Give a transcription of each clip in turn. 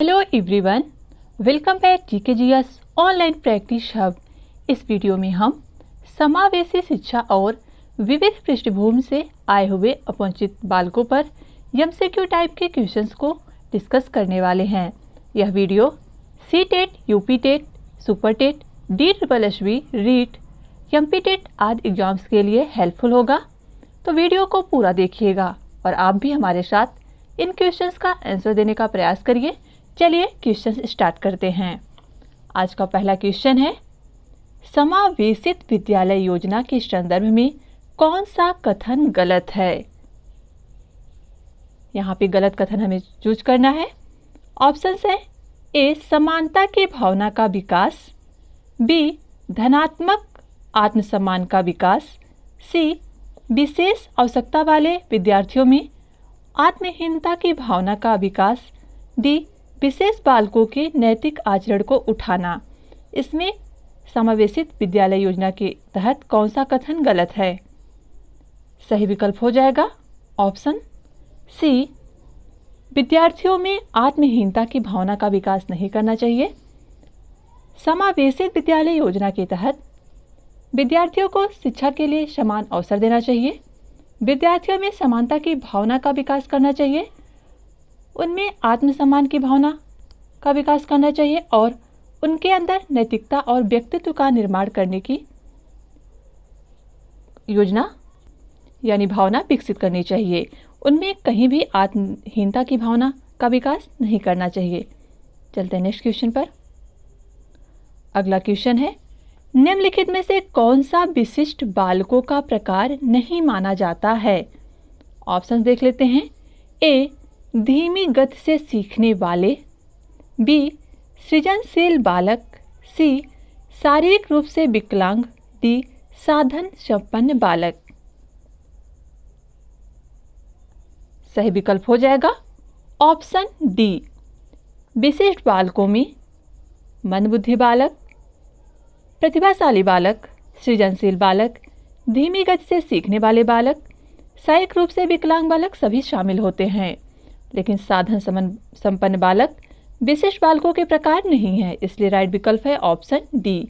Hello everyone, welcome back GKGS online practice hub. इस video में हम समावेशी शिक्षा और विविध पृष्ठभूमि से आए हुए अपरिचित बालकों पर एमसीक्यू टाइप के क्वेश्चंस को डिस्कस करने वाले हैं। यह video CTET, UPTET, super TET, DSSB, REET, MPTET आदि एग्जाम्स के लिए हेल्पफुल होगा, तो वीडियो को पूरा देखिएगा और आप भी हमारे साथ इन क्वेश्चंस का आंसर देने का प्रयास करिए। चलिए क्वेश्चन स्टार्ट करते हैं। आज का पहला क्वेश्चन है, समावेशित विद्यालय योजना के संदर्भ में कौन सा कथन गलत है। यहाँ पे गलत कथन हमें चूज करना है। ऑप्शंस है ए, समानता की भावना का विकास, बी, धनात्मक आत्मसम्मान का विकास, सी, विशेष आवश्यकता वाले विद्यार्थियों में आत्महीनता की भावना का विकास, डी, विशेष बालकों के नैतिक आचरण को उठाना। इसमें समावेशित विद्यालय योजना के तहत कौन सा कथन गलत है। सही विकल्प हो जाएगा ऑप्शन सी, विद्यार्थियों में आत्महीनता की भावना का विकास नहीं करना चाहिए। समावेशित विद्यालय योजना के तहत विद्यार्थियों को शिक्षा के लिए समान अवसर देना चाहिए, विद्यार्थियों में समानता की भावना का विकास करना चाहिए, उनमें आत्मसम्मान की भावना का विकास करना चाहिए और उनके अंदर नैतिकता और व्यक्तित्व का निर्माण करने की योजना यानी भावना विकसित करनी चाहिए। उनमें कहीं भी आत्महीनता की भावना का विकास नहीं करना चाहिए। चलते हैं नेक्स्ट क्वेश्चन पर। अगला क्वेश्चन है, निम्नलिखित में से कौन सा विशिष्ट बालकों का प्रकार नहीं माना जाता है। ऑप्शन देख लेते हैं। ए, धीमी गति से सीखने वाले, बी, सृजनशील बालक, सी, शारीरिक रूप से विकलांग, डी, साधन संपन्न बालक। सही विकल्प हो जाएगा ऑप्शन डी, विशिष्ट बालकों में मंदबुद्धि बालक, प्रतिभाशाली बालक, सृजनशील बालक, धीमी गति से सीखने वाले बालक, शारीरिक रूप से विकलांग बालक सभी शामिल होते हैं, लेकिन साधन संपन्न बालक विशिष्ट बालकों के प्रकार नहीं है। इसलिए राइट विकल्प है ऑप्शन डी।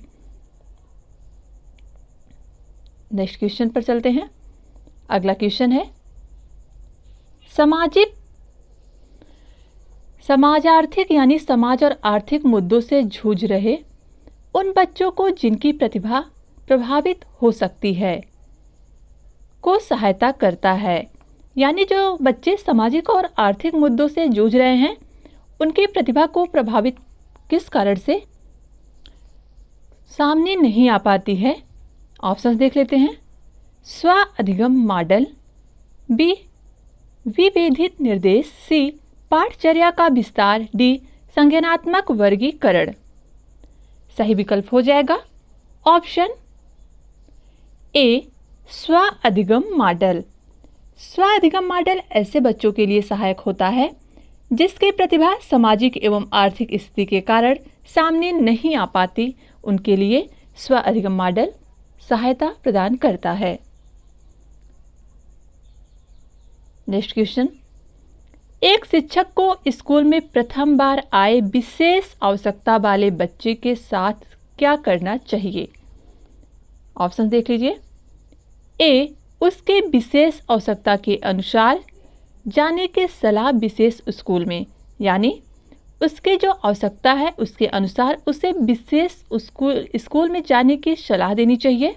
नेक्स्ट क्वेश्चन पर चलते हैं। अगला क्वेश्चन है, समाजार्थिक यानी समाज और आर्थिक मुद्दों से जूझ रहे उन बच्चों को जिनकी प्रतिभा प्रभावित हो सकती है को सहायता करता है। यानी जो बच्चे सामाजिक और आर्थिक मुद्दों से जूझ रहे हैं उनकी प्रतिभा को प्रभावित किस कारण से सामने नहीं आ पाती है। ऑप्शंस देख लेते हैं। स्व अधिगम मॉडल, बी, विभेदित निर्देश, सी, पाठचर्या का विस्तार, डी, संज्ञानात्मक वर्गीकरण। सही विकल्प हो जाएगा ऑप्शन ए, स्व अधिगम मॉडल। स्व अधिगम मॉडल ऐसे बच्चों के लिए सहायक होता है जिसकी प्रतिभा सामाजिक एवं आर्थिक स्थिति के कारण सामने नहीं आ पाती। उनके लिए स्व अधिगम मॉडल सहायता प्रदान करता है। नेक्स्ट क्वेश्चन, एक शिक्षक को स्कूल में प्रथम बार आए विशेष आवश्यकता वाले बच्चे के साथ क्या करना चाहिए। ऑप्शन देख लीजिए। ए, उसके विशेष आवश्यकता के अनुसार जाने की सलाह विशेष स्कूल में, यानी उसके जो आवश्यकता है उसके अनुसार उसे विशेष स्कूल में जाने की सलाह देनी चाहिए।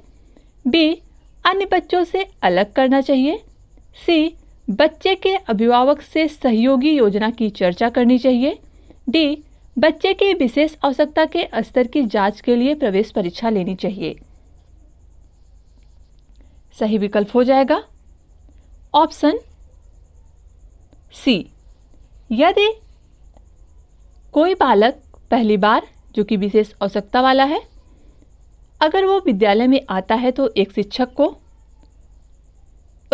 बी, अन्य बच्चों से अलग करना चाहिए। सी, बच्चे के अभिभावक से सहयोगी योजना की चर्चा करनी चाहिए। डी, बच्चे की विशेष आवश्यकता के स्तर की जांच के लिए प्रवेश परीक्षा लेनी चाहिए। सही विकल्प हो जाएगा ऑप्शन सी। यदि कोई बालक पहली बार जो कि विशेष आवश्यकता वाला है अगर वो विद्यालय में आता है तो एक शिक्षक को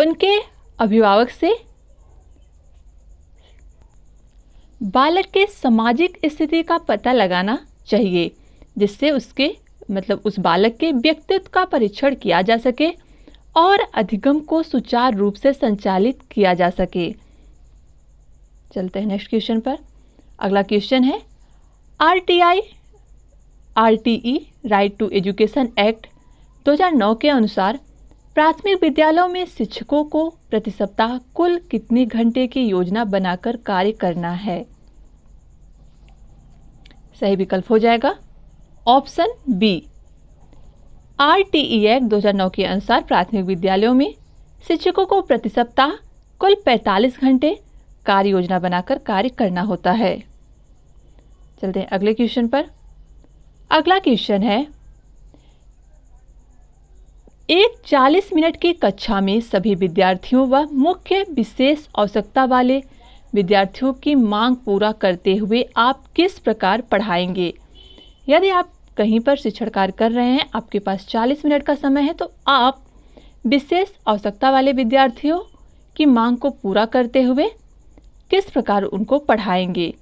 उनके अभिभावक से बालक के सामाजिक स्थिति का पता लगाना चाहिए, जिससे उसके उस बालक के व्यक्तित्व का परीक्षण किया जा सके और अधिगम को सुचारू रूप से संचालित किया जा सके। चलते हैं नेक्स्ट क्वेश्चन पर। अगला क्वेश्चन है RTE right to education act 2009 के अनुसार प्राथमिक विद्यालयों में शिक्षकों को प्रति सप्ताह कुल कितने घंटे की योजना बनाकर कार्य करना है? सही विकल्प हो जाएगा ऑप्शन बी। आरटीई एक्ट 2009 के अनुसार प्राथमिक विद्यालयों में शिक्षकों को प्रति सप्ताह कुल 45 घंटे कार्य योजना बनाकर कार्य करना होता है। चलते हैं अगले क्वेश्चन पर। अगला क्वेश्चन है एक 40 मिनट की कक्षा में सभी विद्यार्थियों व मुख्य विशेष आवश्यकता वाले विद्यार्थियों की मांग पूरा करते हुए आप किस प्रकार पढ़ाएंगे? यदि आप कहीं पर शिक्षण कार्य कर रहे हैं, आपके पास 40 मिनट का समय है, तो आप विशेष आवश्यकता वाले विद्यार्थियों की मांग को पूरा करते हुए किस प्रकार उनको पढ़ाएंगे?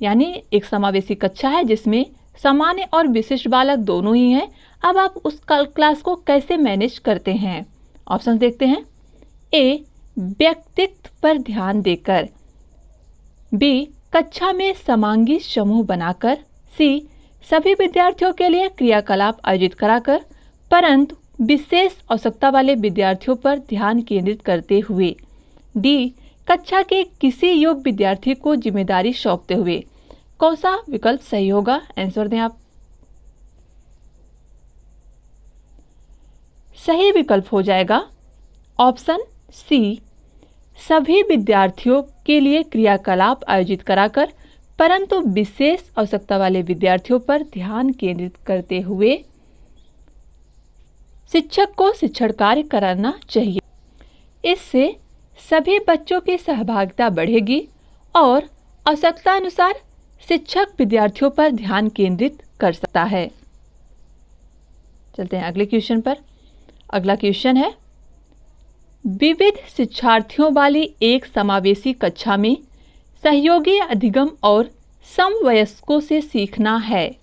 यानी एक समावेशी कक्षा है जिसमें सामान्य और विशिष्ट बालक दोनों ही हैं। अब आप उस क्लास को कैसे मैनेज करते हैं? ऑप्शन देखते हैं। ए, व्यक्तित्व पर ध्यान देकर। बी, कक्षा में समांगी समूह बनाकर। सी, सभी विद्यार्थियों के लिए क्रियाकलाप आयोजित कराकर परंतु विशेष आवश्यकता वाले विद्यार्थियों पर ध्यान केंद्रित करते हुए। डी, कक्षा के किसी योग्य विद्यार्थी को जिम्मेदारी सौंपते हुए। कौन सा विकल्प सही होगा? आंसर दें आप। सही विकल्प हो जाएगा ऑप्शन सी, सभी विद्यार्थियों के लिए क्रियाकलाप आयोजित कराकर परंतु विशेष आवश्यकता वाले विद्यार्थियों पर ध्यान केंद्रित करते हुए शिक्षक को शिक्षण कार्य कराना चाहिए। इससे सभी बच्चों की सहभागिता बढ़ेगी और आवश्यकता अनुसार शिक्षक विद्यार्थियों पर ध्यान केंद्रित कर सकता है। चलते हैं अगले क्वेश्चन पर। अगला क्वेश्चन है विविध शिक्षार्थियों वाली एक समावेशी कक्षा में सहयोगी अधिगम और समवयस्कों से सीखना है।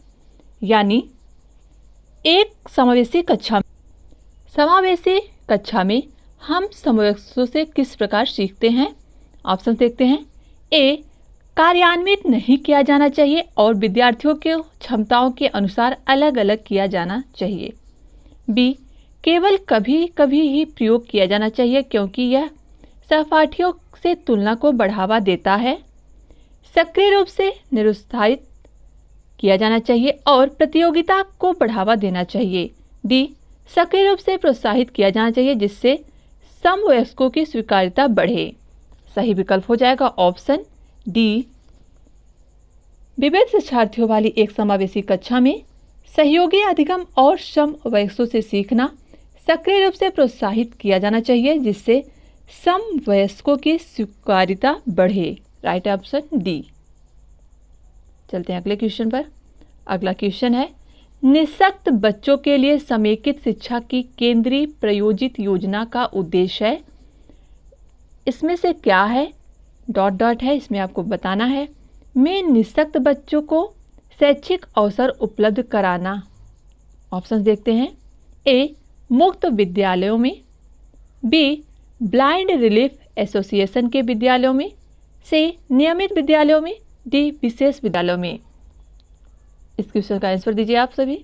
यानी एक समावेशी कक्षा में हम समवयस्कों से किस प्रकार सीखते हैं? ऑप्शन देखते हैं। ए, कार्यान्वित नहीं किया जाना चाहिए और विद्यार्थियों के क्षमताओं के अनुसार अलग अलग किया जाना चाहिए। बी, केवल कभी कभी ही प्रयोग किया जाना चाहिए क्योंकि यह सहपाठियों से तुलना को बढ़ावा देता है। सक्रिय रूप से निरुत्साहित किया जाना चाहिए और प्रतियोगिता को बढ़ावा देना चाहिए। डी, सक्रिय रूप से प्रोत्साहित किया जाना चाहिए जिससे समवयस्कों की स्वीकार्यता बढ़े। सही विकल्प हो जाएगा ऑप्शन डी। विविध शिक्षार्थियों वाली एक समावेशी कक्षा में सहयोगी अधिगम और समवयस्कों से सीखना सक्रिय रूप से प्रोत्साहित किया जाना चाहिए जिससे समवयस्कों की स्वीकार्यता बढ़े। Right option D. चलते हैं अगले क्वेश्चन पर। अगला क्वेश्चन है निःशक्त बच्चों के लिए समेकित शिक्षा की केंद्रीय प्रायोजित योजना का उद्देश्य है। इसमें से क्या है? डॉट डॉट है, इसमें आपको बताना है। में निःशक्त बच्चों को शैक्षिक अवसर उपलब्ध कराना। ऑप्शंस देखते हैं। ए, मुक्त विद्यालयों में। बी, ब्लाइंड रिलीफ एसोसिएशन के विद्यालयों में। सी, नियमित विद्यालयों में। डी, विशेष विद्यालयों में। इस क्वेश्चन का आंसर दीजिए आप सभी।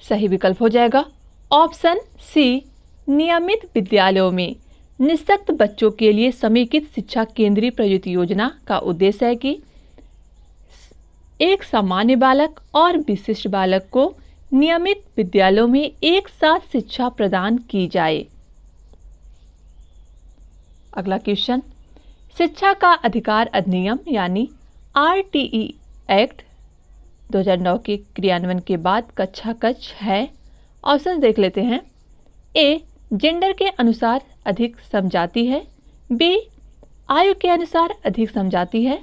सही विकल्प हो जाएगा ऑप्शन सी, नियमित विद्यालयों में। निःशक्त बच्चों के लिए समेकित शिक्षा केंद्रीय प्रायोजित योजना का उद्देश्य है कि एक सामान्य बालक और विशिष्ट बालक को नियमित विद्यालयों में एक साथ शिक्षा प्रदान की जाए। अगला क्वेश्चन, शिक्षा का अधिकार अधिनियम यानी आरटीई एक्ट 2009 के क्रियान्वयन के बाद कक्षा कक्ष है। ऑप्शन देख लेते हैं। ए, जेंडर के अनुसार अधिक समझाती है। बी, आयु के अनुसार अधिक समझाती है।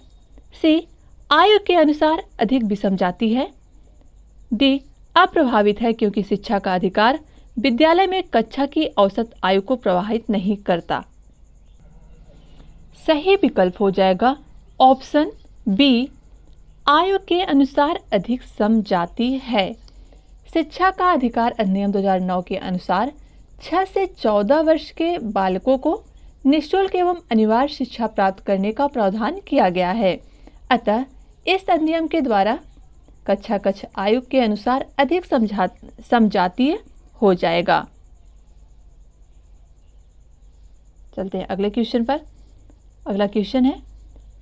सी, आयु के अनुसार अधिक विसमझाती है। डी, अप्रभावित है क्योंकि शिक्षा का अधिकार विद्यालय में कक्षा की औसत आयु को प्रभावित नहीं करता। सही विकल्प हो जाएगा ऑप्शन बी, आयु के अनुसार अधिक समझाती है। शिक्षा का अधिकार अधिनियम 2009 के अनुसार 6 से 14 वर्ष के बालकों को निःशुल्क एवं अनिवार्य शिक्षा प्राप्त करने का प्रावधान किया गया है। अतः इस अधिनियम के द्वारा कक्षा कक्ष आयु के अनुसार अधिक समझातीय हो जाएगा। चलते हैं अगले क्वेश्चन पर। अगला क्वेश्चन है,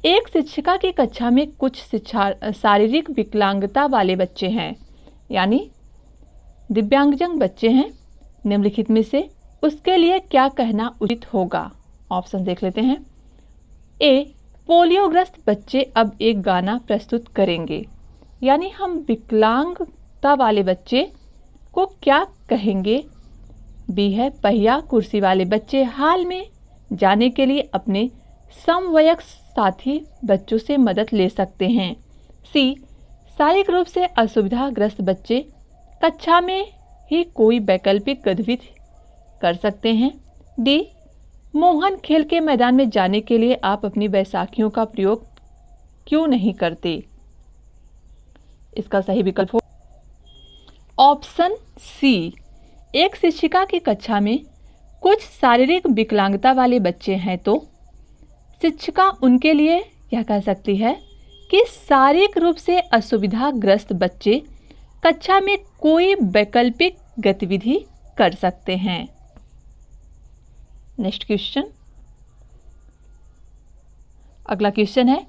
एक शिक्षिका की कक्षा में कुछ शारीरिक विकलांगता वाले बच्चे हैं, यानी दिव्यांगजन बच्चे हैं। निम्नलिखित में से उसके लिए क्या कहना उचित होगा? ऑप्शन देख लेते हैं। ए, पोलियोग्रस्त बच्चे अब एक गाना प्रस्तुत करेंगे, यानी हम विकलांगता वाले बच्चे को क्या कहेंगे? बी है, पहिया कुर्सी वाले बच्चे हाल में जाने के लिए अपने समवयस्क साथी बच्चों से मदद ले सकते हैं। सी, शारीरिक रूप से असुविधाग्रस्त बच्चे कक्षा में ही कोई वैकल्पिक गतिविधि कर सकते हैं। डी, मोहन खेल के मैदान में जाने के लिए आप अपनी बैसाखियों का प्रयोग क्यों नहीं करते? इसका सही विकल्प हो ऑप्शन सी। एक शिक्षिका की कक्षा में कुछ शारीरिक विकलांगता वाले बच्चे हैं तो शिक्षिका उनके लिए यह कह सकती है कि शारीरिक रूप से असुविधाग्रस्त बच्चे कक्षा में कोई वैकल्पिक गतिविधि कर सकते हैं। Next question. अगला क्वेश्चन है,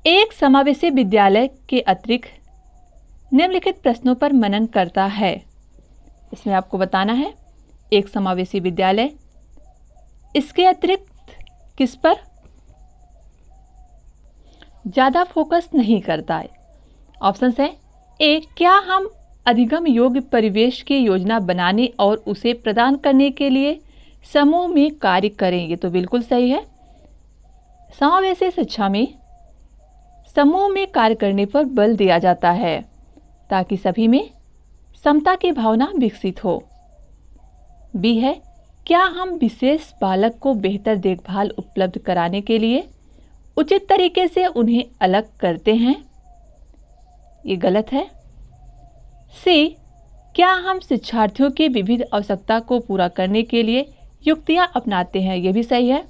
एक समावेशी विद्यालय के अतिरिक्त निम्नलिखित प्रश्नों पर मनन करता है। इसमें आपको बताना है एक समावेशी विद्यालय इसके अतिरिक्त किस पर ज्यादा फोकस नहीं करता है। ऑप्शन है, ए, क्या हम अधिगम योग्य परिवेश की योजना बनाने और उसे प्रदान करने के लिए समूह में कार्य करें? ये तो बिल्कुल सही है। समावेशी शिक्षा में समूह में कार्य करने पर बल दिया जाता है ताकि सभी में समता की भावना विकसित हो। बी है, क्या हम विशेष बालक को बेहतर देखभाल उपलब्ध कराने के लिए उचित तरीके से उन्हें अलग करते हैं? ये गलत है। सी, क्या हम शिक्षार्थियों की विविध आवश्यकता को पूरा करने के लिए युक्तियां अपनाते हैं? ये भी सही है।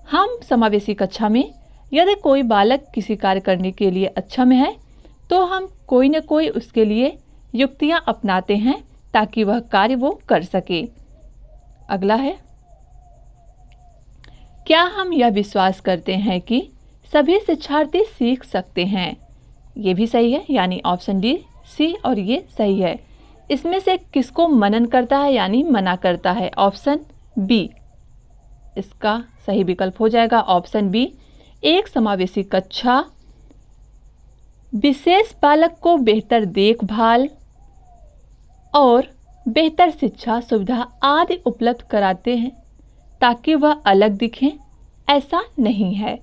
हम समावेशी कक्षा में यदि कोई बालक किसी कार्य करने के लिए अच्छा में है तो हम कोई न कोई उसके लिए युक्तियां अपनाते हैं ताकि वह कार्य वो कर सके। अगला है, क्या हम यह विश्वास करते हैं कि सभी शिक्षार्थी सीख सकते हैं? ये भी सही है, यानी ऑप्शन डी, सी और ये सही है। इसमें से किसको मनन करता है यानी मना करता है? ऑप्शन बी इसका सही विकल्प हो जाएगा। ऑप्शन बी, एक समावेशी कक्षा विशेष बालक को बेहतर देखभाल और बेहतर शिक्षा सुविधा आदि उपलब्ध कराते हैं ताकि वह अलग दिखें, ऐसा नहीं है,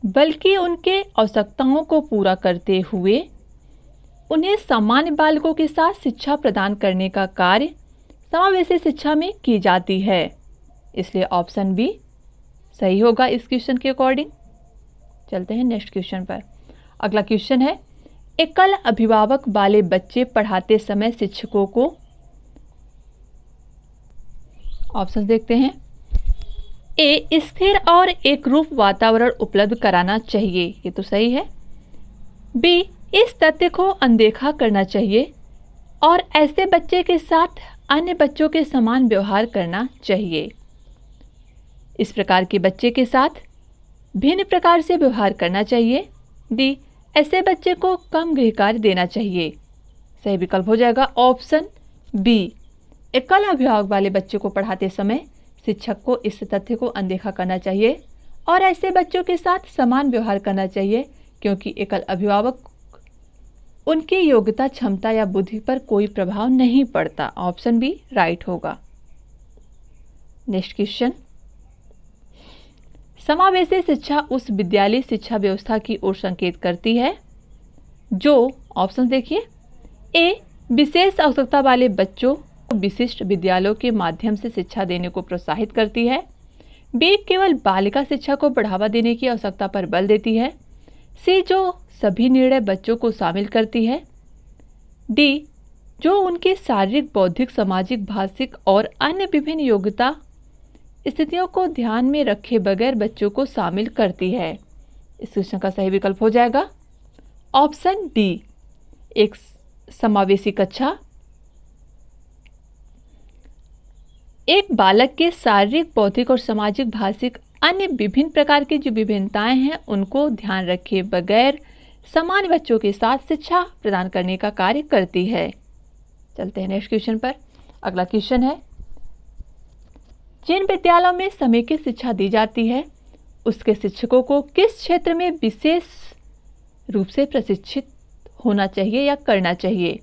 बल्कि उनके आवश्यकताओं को पूरा करते हुए उन्हें सामान्य बालकों के साथ शिक्षा प्रदान करने का कार्य समावेशी शिक्षा में की जाती है। इसलिए ऑप्शन बी सही होगा इस क्वेश्चन के अकॉर्डिंग। चलते हैं नेक्स्ट क्वेश्चन पर। अगला क्वेश्चन है, एकल अभिभावक वाले बच्चे पढ़ाते समय शिक्षकों को, ऑप्शन देखते हैं। ए, स्थिर और एकरूप वातावरण उपलब्ध कराना चाहिए, ये तो सही है। बी, इस तथ्य को अनदेखा करना चाहिए और ऐसे बच्चे के साथ अन्य बच्चों के समान व्यवहार करना चाहिए। इस प्रकार के बच्चे के साथ भिन्न प्रकार से व्यवहार करना चाहिए। डी, ऐसे बच्चे को कम गृह कार्य देना चाहिए। सही विकल्प हो जाएगा ऑप्शन बी। एकल अभिभावक वाले बच्चे को पढ़ाते समय शिक्षक को इस तथ्य को अनदेखा करना चाहिए और ऐसे बच्चों के साथ समान व्यवहार करना चाहिए क्योंकि एकल अभिभावक उनकी योग्यता, क्षमता या बुद्धि पर कोई प्रभाव नहीं पड़ता। ऑप्शन बी राइट होगा। नेक्स्ट क्वेश्चन, समावेशी शिक्षा उस विद्यालय शिक्षा व्यवस्था की ओर संकेत करती है जो, ऑप्शन देखिए। ए, विशेष आवश्यकता वाले बच्चों को विशिष्ट विद्यालयों के माध्यम से शिक्षा देने को प्रोत्साहित करती है। बी, केवल बालिका शिक्षा को बढ़ावा देने की आवश्यकता पर बल देती है। सी, जो सभी निर्णय बच्चों को शामिल करती है। डी, जो उनकी शारीरिक, बौद्धिक, सामाजिक, भाषिक और अन्य विभिन्न योग्यता स्थितियों को ध्यान में रखे बगैर बच्चों को शामिल करती है। इस क्वेश्चन का सही विकल्प हो जाएगा ऑप्शन डी, एक समावेशी कक्षा। एक बालक के शारीरिक, बौद्धिक और सामाजिक, भाषिक अन्य विभिन्न प्रकार की जो विभिन्नताएं हैं उनको ध्यान रखे बगैर समान बच्चों के साथ शिक्षा प्रदान करने का कार्य करती है। चलते हैं नेक्स्ट क्वेश्चन पर। अगला क्वेश्चन है, जिन विद्यालयों में समेकित शिक्षा दी जाती है उसके शिक्षकों को किस क्षेत्र में विशेष रूप से प्रशिक्षित होना चाहिए या करना चाहिए?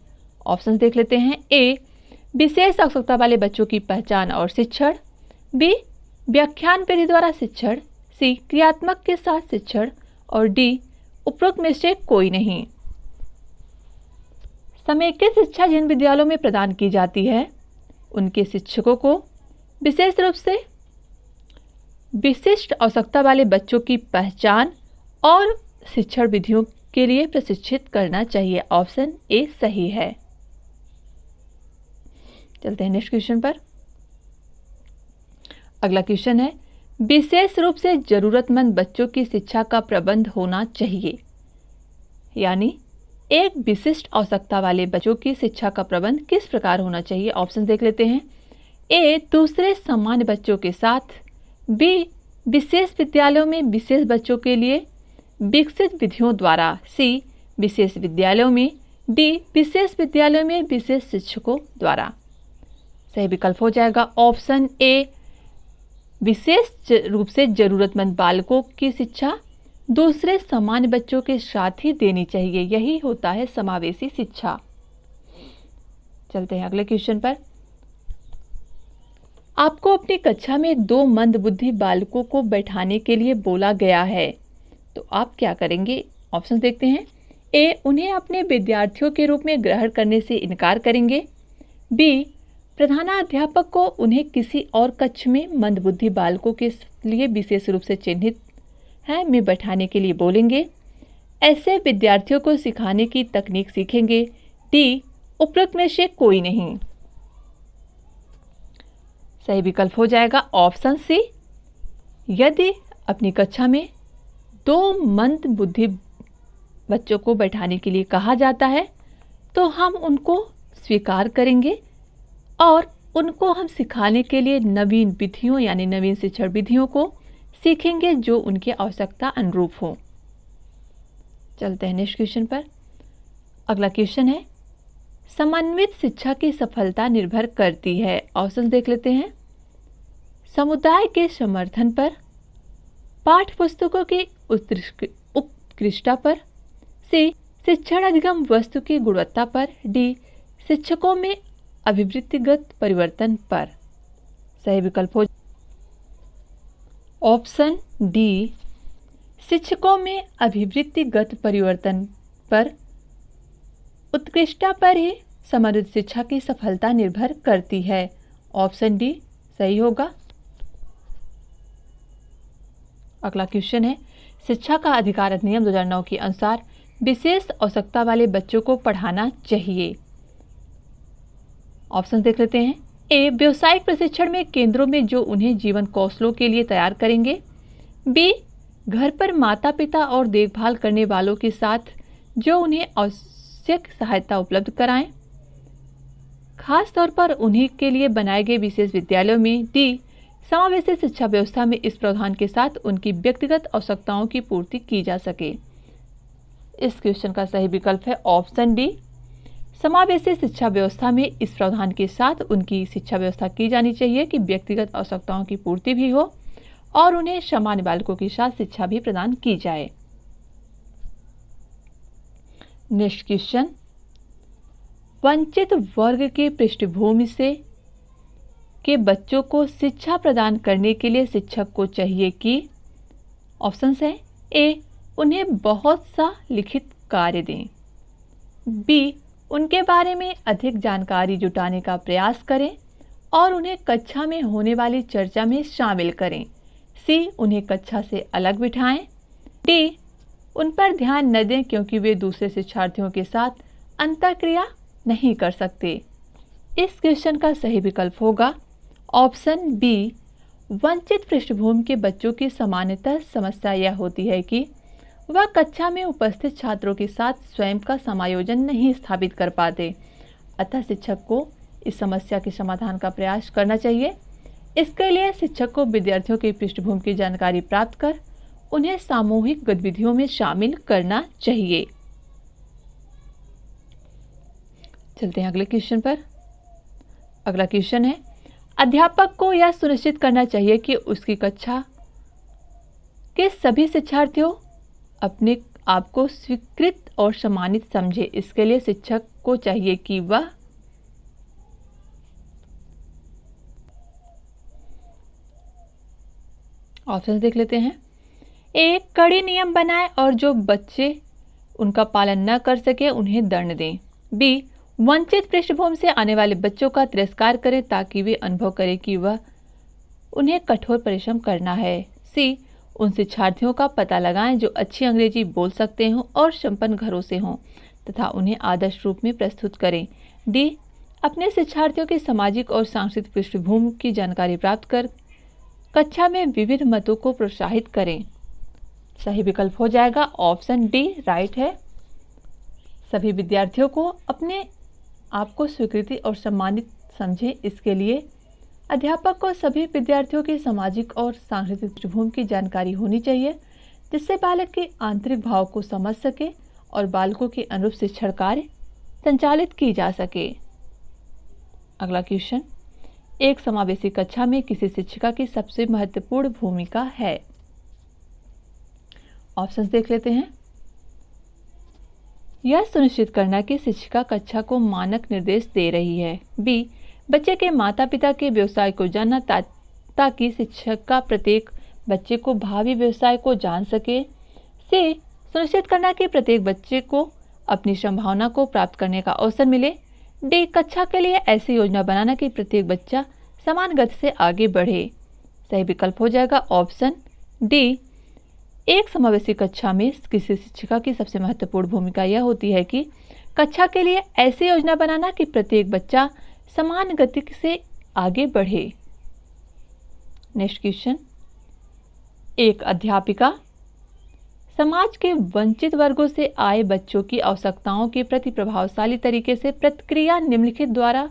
ऑप्शन देख लेते हैं। ए, विशेष आवश्यकता वाले बच्चों की पहचान और शिक्षण। बी, व्याख्यान विधि द्वारा शिक्षण। सी, क्रियात्मक के साथ शिक्षण। और डी, उपरोक्त में से कोई नहीं। समेकित शिक्षा जिन विद्यालयों में प्रदान की जाती है उनके शिक्षकों को विशेष रूप से विशिष्ट आवश्यकता वाले बच्चों की पहचान और शिक्षण विधियों के लिए प्रशिक्षित करना चाहिए। ऑप्शन ए सही है। चलते हैं नेक्स्ट क्वेश्चन पर। अगला क्वेश्चन है, विशेष रूप से जरूरतमंद बच्चों की शिक्षा का प्रबंध होना चाहिए, यानी एक विशिष्ट आवश्यकता वाले बच्चों की शिक्षा का प्रबंध किस प्रकार होना चाहिए? ऑप्शन देख लेते हैं। ए, दूसरे सामान्य बच्चों के साथ। बी, विशेष विद्यालयों में विशेष बच्चों के लिए विकसित विधियों द्वारा। सी, विशेष विद्यालयों में। डी, विशेष विद्यालयों में विशेष शिक्षकों द्वारा। सही विकल्प हो जाएगा ऑप्शन ए, विशेष रूप से जरूरतमंद बालकों की शिक्षा दूसरे सामान्य बच्चों के साथ ही देनी चाहिए, यही होता है समावेशी शिक्षा। चलते हैं अगले क्वेश्चन पर। आपको अपनी कक्षा में 2 मंदबुद्धि बालकों को बैठाने के लिए बोला गया है, तो आप क्या करेंगे? ऑप्शन देखते हैं। ए, उन्हें अपने विद्यार्थियों के रूप में ग्रहण करने से इनकार करेंगे। बी, प्रधानाध्यापक को उन्हें किसी और कक्ष में मंदबुद्धि बालकों के लिए विशेष रूप से चिन्हित है में बैठाने के लिए बोलेंगे। ऐसे विद्यार्थियों को सिखाने की तकनीक सीखेंगे। डी, उपरोक्त में से कोई नहीं। सही विकल्प हो जाएगा ऑप्शन सी, यदि अपनी कक्षा में 2 मंदबुद्धि बच्चों को बैठाने के लिए कहा जाता है तो हम उनको स्वीकार करेंगे और उनको हम सिखाने के लिए नवीन विधियों यानी नवीन शिक्षण विधियों को सीखेंगे जो उनकी आवश्यकता अनुरूप हो। चलते हैं नेक्स्ट क्वेश्चन पर। अगला क्वेश्चन है, समन्वित शिक्षा की सफलता निर्भर करती है। ऑप्शन देख लेते हैं। समुदाय के समर्थन पर, पाठ्य पुस्तकों की उत्कृष्टता पर। सी, शिक्षण अधिगम वस्तु की गुणवत्ता पर। डी, शिक्षकों में अभिवृत्तिगत परिवर्तन पर। सही विकल्प हो ऑप्शन डी, शिक्षकों में अभिवृत्तिगत परिवर्तन पर, उत्कृष्टता पर ही समन्वित शिक्षा की सफलता निर्भर करती है। ऑप्शन डी सही होगा। अगला क्वेश्चन है, शिक्षा का अधिकार अधिनियम 2009 के अनुसार विशेष आवश्यकता वाले बच्चों को पढ़ाना चाहिए। ऑप्शन देख लेते हैं। ए, व्यावसायिक प्रशिक्षण में केंद्रों में जो उन्हें जीवन कौशलों के लिए तैयार करेंगे। बी, घर पर माता पिता और देखभाल करने वालों के साथ जो उन्हें आवश्यक सहायता उपलब्ध कराएं, खास तौर पर उन्हीं के लिए बनाए गए विशेष विद्यालयों में। डी, समावेशी शिक्षा व्यवस्था में इस प्रावधान के साथ उनकी व्यक्तिगत आवश्यकताओं की पूर्ति की जा सके। इस क्वेश्चन का सही विकल्प है ऑप्शन डी, समावेशी शिक्षा व्यवस्था में इस प्रावधान के साथ उनकी शिक्षा व्यवस्था की जानी चाहिए कि व्यक्तिगत आवश्यकताओं की पूर्ति भी हो और उन्हें सामान्य बालकों के साथ शिक्षा भी प्रदान की जाए। नेक्स्ट क्वेश्चन, वंचित वर्ग के पृष्ठभूमि से के बच्चों को शिक्षा प्रदान करने के लिए शिक्षक को चाहिए कि। ऑप्शन है। ए, उन्हें बहुत सा लिखित कार्य दें। बी, उनके बारे में अधिक जानकारी जुटाने का प्रयास करें और उन्हें कक्षा में होने वाली चर्चा में शामिल करें। सी, उन्हें कक्षा से अलग बिठाएं। डी, उन पर ध्यान न दें क्योंकि वे दूसरे शिक्षार्थियों के साथ अंतःक्रिया नहीं कर सकते। इस क्वेश्चन का सही विकल्प होगा ऑप्शन बी, वंचित पृष्ठभूमि के बच्चों की सामान्यतः समस्या यह होती है कि वह कक्षा में उपस्थित छात्रों के साथ स्वयं का समायोजन नहीं स्थापित कर पाते। अतः शिक्षक को इस समस्या के समाधान का प्रयास करना चाहिए। इसके लिए शिक्षक को विद्यार्थियों की पृष्ठभूमि की जानकारी प्राप्त कर उन्हें सामूहिक गतिविधियों में शामिल करना चाहिए। चलते हैं अगले क्वेश्चन पर। अगला क्वेश्चन है, अध्यापक को यह सुनिश्चित करना चाहिए कि उसकी कक्षा के सभी शिक्षार्थियों अपने आप को स्वीकृत और सम्मानित समझे। इसके लिए शिक्षक को चाहिए कि वह ऑप्शन देख लेते हैं। एक, कड़े नियम बनाए और जो बच्चे उनका पालन न कर सके उन्हें दंड दें। बी, वंचित पृष्ठभूमि से आने वाले बच्चों का तिरस्कार करें ताकि वे अनुभव करें कि वह उन्हें कठोर परिश्रम करना है। सी, उन शिक्षार्थियों का पता लगाएं जो अच्छी अंग्रेजी बोल सकते हों और संपन्न घरों से हों तथा उन्हें आदर्श रूप में प्रस्तुत करें। डी, अपने शिक्षार्थियों की सामाजिक और सांस्कृतिक पृष्ठभूमि की जानकारी प्राप्त कर कक्षा में विविध मतों को प्रोत्साहित करें। सही विकल्प हो जाएगा ऑप्शन डी राइट है। सभी विद्यार्थियों को अपने आप को स्वीकृति और सम्मानित समझें। इसके लिए अध्यापक को सभी विद्यार्थियों की सामाजिक और सांस्कृतिक पृष्ठभूमि की जानकारी होनी चाहिए, जिससे बालक के आंतरिक भाव को समझ सके और बालकों के अनुरूप शिक्षण कार्य संचालित की जा सके। अगला क्वेश्चन, एक समावेशी कक्षा में किसी शिक्षिका की सबसे महत्वपूर्ण भूमिका है। ऑप्शंस देख लेते हैं। यह सुनिश्चित करना कि शिक्षिका कक्षा को मानक निर्देश दे रही है। बी, बच्चे के माता पिता के व्यवसाय को जानना ताकि शिक्षक का प्रत्येक बच्चे को भावी व्यवसाय को जान सके। सी, सुनिश्चित करना कि प्रत्येक बच्चे को अपनी संभावना को प्राप्त करने का अवसर मिले। डी, कक्षा के लिए ऐसी योजना बनाना कि प्रत्येक बच्चा समान गति से आगे बढ़े। सही विकल्प हो जाएगा ऑप्शन डी। एक समावेशी कक्षा में किसी शिक्षिका की सबसे महत्वपूर्ण भूमिका यह होती है कि कक्षा के लिए ऐसी योजना बनाना कि प्रत्येक बच्चा समान गति से आगे बढ़े। नेक्स्ट क्वेश्चन, एक अध्यापिका समाज के वंचित वर्गों से आए बच्चों की आवश्यकताओं के प्रति प्रभावशाली तरीके से प्रतिक्रिया निम्नलिखित द्वारा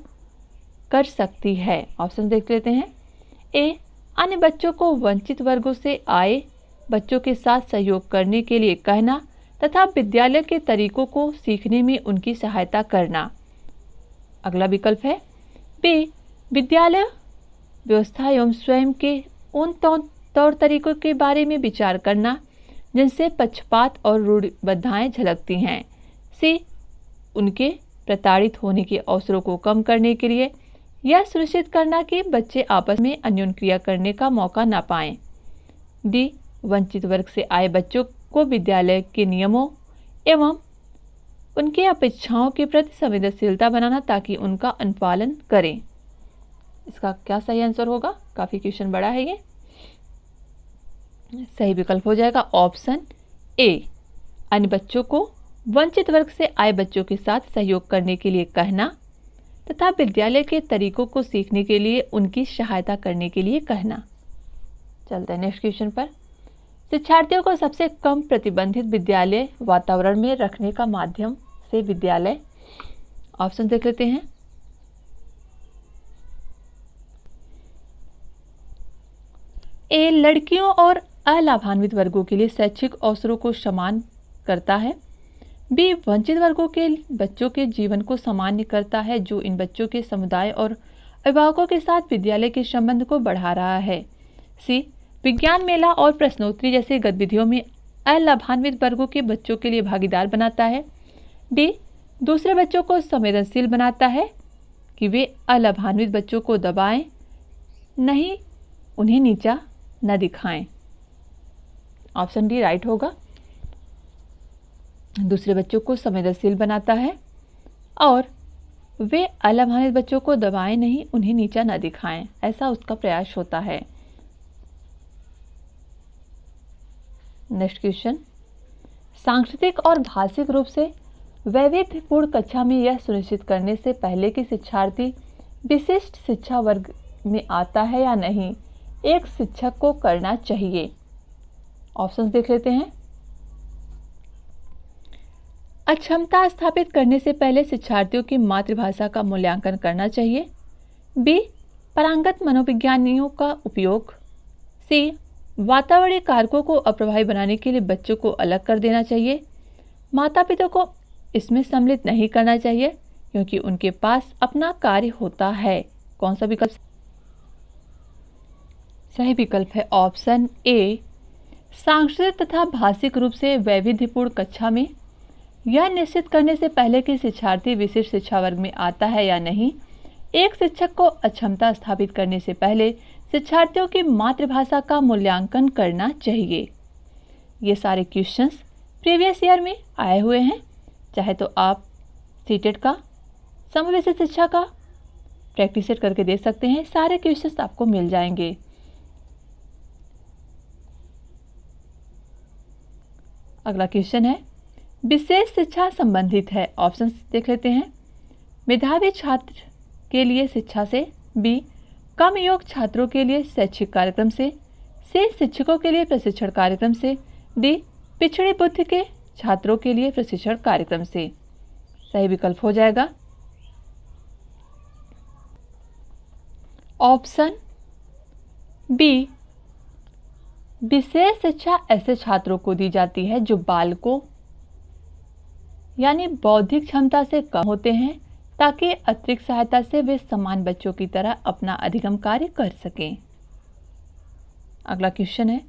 कर सकती है। ऑप्शन देख लेते हैं। ए, अन्य बच्चों को वंचित वर्गों से आए बच्चों के साथ सहयोग करने के लिए कहना तथा विद्यालय के तरीकों को सीखने में उनकी सहायता करना। अगला विकल्प है बी, विद्यालय व्यवस्था एवं स्वयं के उन तौर तरीकों के बारे में विचार करना जिनसे पक्षपात और रूढ़िबद्धताएं झलकती हैं। सी, उनके प्रताड़ित होने के अवसरों को कम करने के लिए यह सुनिश्चित करना कि बच्चे आपस में अन्योन्य क्रिया करने का मौका न पाएं। डी, वंचित वर्ग से आए बच्चों को विद्यालय के नियमों एवं उनकी अपेक्षाओं के प्रति संवेदनशीलता बनाना ताकि उनका अनुपालन करें। इसका क्या सही आंसर होगा? काफी क्वेश्चन बड़ा है ये। सही विकल्प हो जाएगा ऑप्शन ए, अन्य बच्चों को वंचित वर्ग से आए बच्चों के साथ सहयोग करने के लिए कहना तथा विद्यालय के तरीकों को सीखने के लिए उनकी सहायता करने के लिए कहना। चलते हैं नेक्स्ट क्वेश्चन पर। शिक्षार्थियों को सबसे कम प्रतिबंधित विद्यालय वातावरण में रखने का माध्यम से विद्यालय। ऑप्शन देख लेते हैं। ए, लड़कियों और अलाभान्वित वर्गों के लिए शैक्षिक अवसरों को समान करता है। बी, वंचित वर्गों के बच्चों के जीवन को सामान्य करता है जो इन बच्चों के समुदाय और अभिभावकों के साथ विद्यालय के संबंध को बढ़ा रहा है। सी, विज्ञान मेला और प्रश्नोत्तरी जैसे गतिविधियों में अलाभान्वित वर्गों के बच्चों के लिए भागीदार बनाता है। डी, दूसरे बच्चों को संवेदनशील बनाता है कि वे अलाभान्वित बच्चों को दबाएं नहीं, उन्हें नीचा न दिखाएं। ऑप्शन डी राइट होगा। दूसरे बच्चों को संवेदनशील बनाता है और वे अलाभान्वित बच्चों को दबाएं नहीं, उन्हें नीचा न दिखाएं, ऐसा उसका प्रयास होता है। नेक्स्ट क्वेश्चन, सांस्कृतिक और भाषिक रूप से वैविध्यपूर्ण कक्षा में यह सुनिश्चित करने से पहले कि शिक्षार्थी विशिष्ट शिक्षा वर्ग में आता है या नहीं, एक शिक्षक को करना चाहिए? ऑप्शंस देख लेते हैं। अक्षमता स्थापित करने से पहले शिक्षार्थियों की मातृभाषा का मूल्यांकन करना चाहिए। बी, परांगत मनोविज्ञानियों का उपयोग। सी, वातावरणीय कारकों को अप्रभावी बनाने के लिए बच्चों को अलग कर देना चाहिए। माता पिता को इसमें सम्मिलित नहीं करना चाहिए क्योंकि उनके पास अपना कार्य होता है। कौन सा विकल्प सही विकल्प है? ऑप्शन ए, सांस्कृतिक तथा भाषिक रूप से वैविध्यपूर्ण कक्षा में यह निश्चित करने से पहले कि शिक्षार्थी विशिष्ट शिक्षा वर्ग में आता है या नहीं, एक शिक्षक को अक्षमता स्थापित करने से पहले शिक्षार्थियों की मातृभाषा का मूल्यांकन करना चाहिए। ये सारे क्वेश्चंस प्रीवियस ईयर में आए हुए हैं। चाहे तो आप सीटेट का, समविषय शिक्षा का प्रैक्टिस सेट करके देख सकते हैं। सारे क्वेश्चंस आपको मिल जाएंगे। अगला क्वेश्चन है, विशेष शिक्षा संबंधित है। ऑप्शंस देख लेते हैं। मेधावी छात्र के लिए शिक्षा से। बी, कम योग्य छात्रों के लिए शैक्षिक कार्यक्रम से। सी, शिक्षकों के लिए प्रशिक्षण कार्यक्रम से। डी, पिछड़ी बुद्धि के छात्रों के लिए प्रशिक्षण कार्यक्रम से। सही विकल्प हो जाएगा ऑप्शन बी, विशेष शिक्षा ऐसे छात्रों को दी जाती है जो बालकों यानी बौद्धिक क्षमता से कम होते हैं ताकि अतिरिक्त सहायता से वे समान बच्चों की तरह अपना अधिगम कार्य कर सकें। अगला क्वेश्चन है,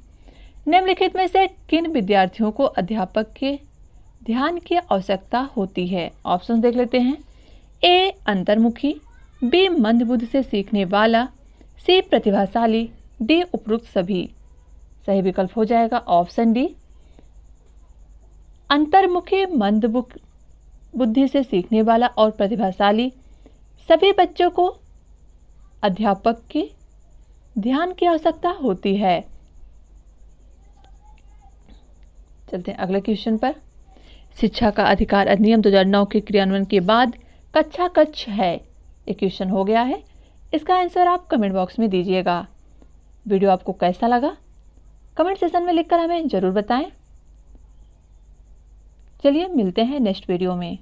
निम्नलिखित में से किन विद्यार्थियों को अध्यापक के ध्यान की आवश्यकता होती है? ऑप्शन देख लेते हैं। ए, अंतर्मुखी। बी, मंदबुद्धि से सीखने वाला। सी, प्रतिभाशाली। डी, उपरोक्त सभी। सही विकल्प हो जाएगा ऑप्शन डी, अंतर्मुखी, मंदबुद्धि से सीखने वाला और प्रतिभाशाली सभी बच्चों को अध्यापक के ध्यान की आवश्यकता होती है। चलते हैं अगले क्वेश्चन पर। शिक्षा का अधिकार अधिनियम 2009 के क्रियान्वयन के बाद कक्षा कक्ष है। ये क्वेश्चन हो गया है। इसका आंसर आप कमेंट बॉक्स में दीजिएगा। वीडियो आपको कैसा लगा कमेंट सेक्शन में लिखकर हमें जरूर बताएं। चलिए मिलते हैं नेक्स्ट वीडियो में।